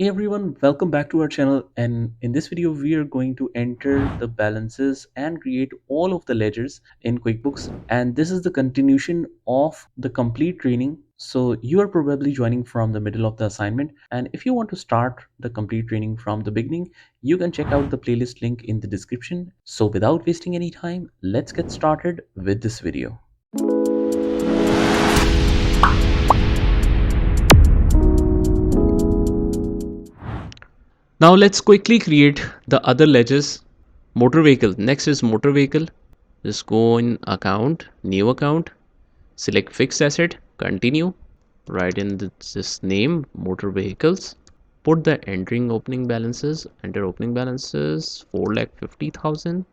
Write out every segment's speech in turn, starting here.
Hey everyone, welcome back to our channel, and in this video we are going to enter the balances and create all of the ledgers in QuickBooks, and this is the continuation of the complete training. So you are probably joining from the middle of the assignment, and if you want to start the complete training from the beginning, you can check out the playlist link in the description. So without wasting any time, let's get started with this video. Now let's quickly create the other ledgers. Motor vehicle. Next is motor vehicle. Just go in account, new account, select fixed asset, continue. Write in this name, motor vehicles. Put the entering opening balances. Enter opening balances 4,50,000,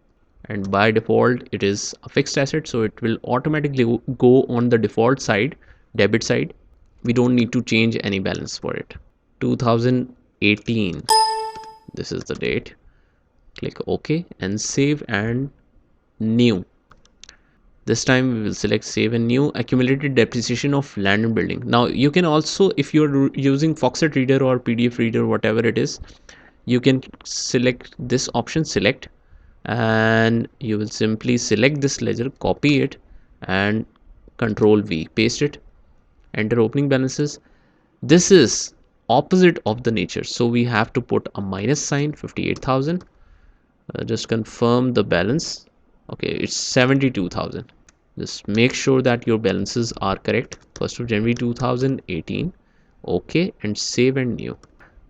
and by default it is a fixed asset, so it will automatically go on the default side, debit side. We don't need to change any balance for it. 2018. This is the date. Click OK and save and new. This time we will select save and new. Accumulated depreciation of land and building. Now you can also, if you're using Foxit reader or PDF reader, whatever it is, you can select this option, select, and you will simply select this ledger, copy it, and Control V, paste it, enter opening balances. This is opposite of the nature, so we have to put a minus sign, 58,000. Just confirm the balance. Okay, it's 72,000. Just make sure that your balances are correct. 1st of January 2018. Okay, and save and new.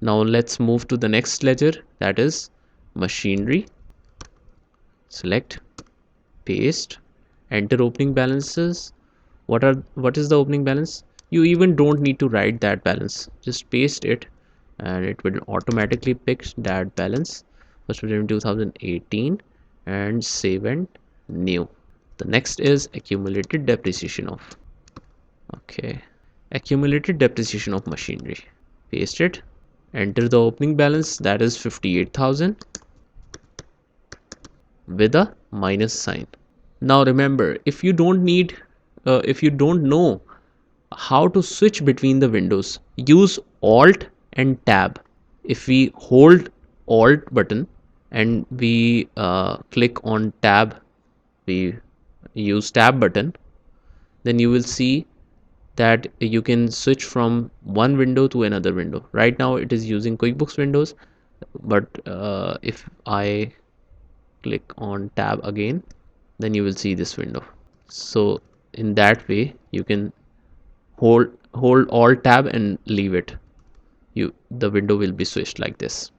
Now let's move to the next ledger, that is machinery. Select, paste, enter opening balances. What is the opening balance? You even don't need to write that balance, just paste it and it will automatically pick that balance. 1st of January 2018, and save and new. The next is accumulated depreciation of, okay, accumulated depreciation of machinery. Paste it, enter the opening balance, that is 58,000 with a minus sign. Now remember, if you don't know how to switch between the windows, use Alt and Tab. If we hold Alt button and we click on Tab, we use Tab button, then you will see that you can switch from one window to another window. Right now it is using QuickBooks windows, but if I click on Tab again, then you will see this window. So in that way you can hold Alt Tab and leave it. The window will be switched like this.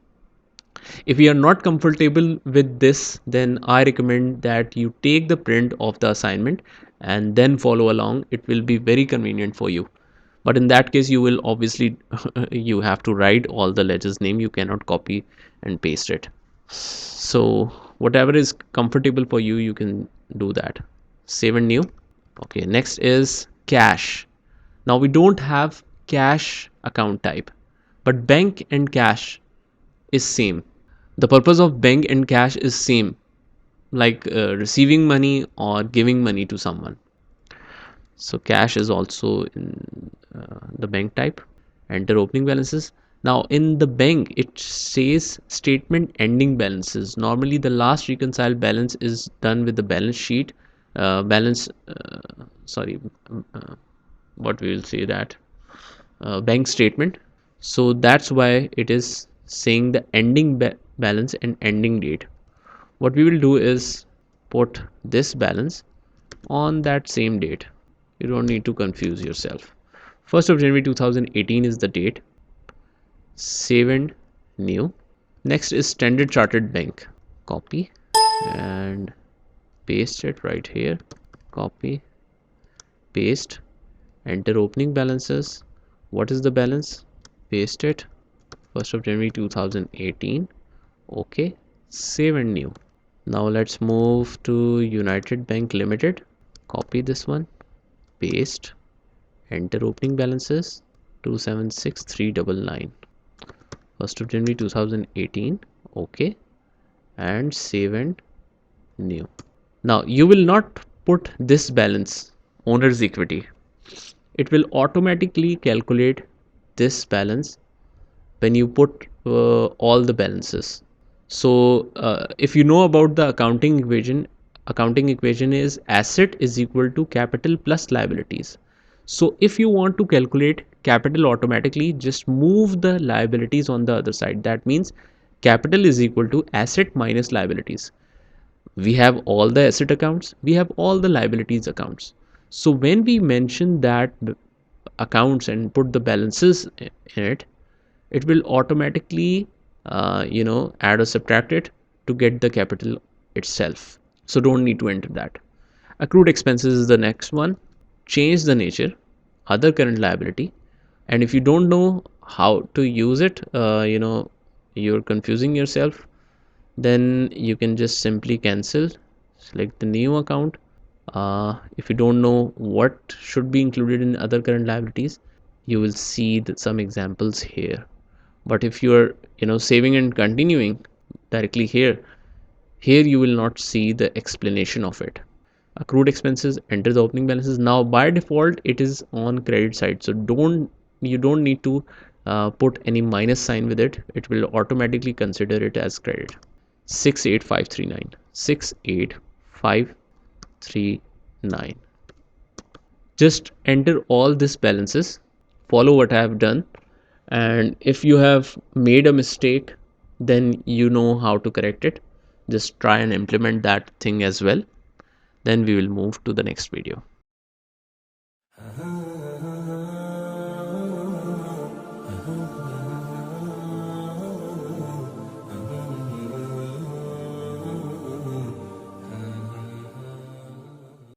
If you are not comfortable with this, then I recommend that you take the print of the assignment and then follow along. It will be very convenient for you, but in that case you will obviously you have to write all the ledgers name. You cannot copy and paste it. So whatever is comfortable for you, you can do that. Save and new. Okay, next is cash. Now we don't have cash account type, but bank and cash is same. The purpose of bank and cash is same, like receiving money or giving money to someone. So cash is also in the bank type. Enter opening balances. Now in the bank it says statement ending balances. Normally the last reconciled balance is done with the balance sheet, what we will say that bank statement. So that's why it is saying the ending balance and ending date. What we will do is put this balance on that same date. You don't need to confuse yourself. 1st of January 2018 is the date. Save and new. Next is Standard Chartered Bank. Copy and paste it right here. Copy, paste, enter opening balances. What is the balance? Paste it. 1st of January 2018. Okay, save and new. Now let's move to United Bank Limited. Copy this one, paste, enter opening balances 276,399. 1st of January 2018. Okay, and save and new. Now you will not put this balance, owner's equity. It will automatically calculate this balance when you put all the balances. So if you know about the accounting equation is asset is equal to capital plus liabilities. So if you want to calculate capital automatically, just move the liabilities on the other side. That means capital is equal to asset minus liabilities. We have all the asset accounts, we have all the liabilities accounts. So when we mention that accounts and put the balances in it, it will automatically add or subtract it to get the capital itself. So don't need to enter that. Accrued expenses is the next one. Change the nature, other current liability. And if you don't know how to use it, you're confusing yourself, then you can just simply cancel, select the new account. If you don't know what should be included in other current liabilities, you will see some examples here. But if you're saving and continuing directly here you will not see the explanation of it. Accrued expenses, enter the opening balances. Now by default it is on credit side, so you don't need to put any minus sign with it. It will automatically consider it as credit. 68539, 68539. Just enter all these balances, follow what I have done, and if you have made a mistake, then you know how to correct it. Just try and implement that thing as well. Then we will move to the next video.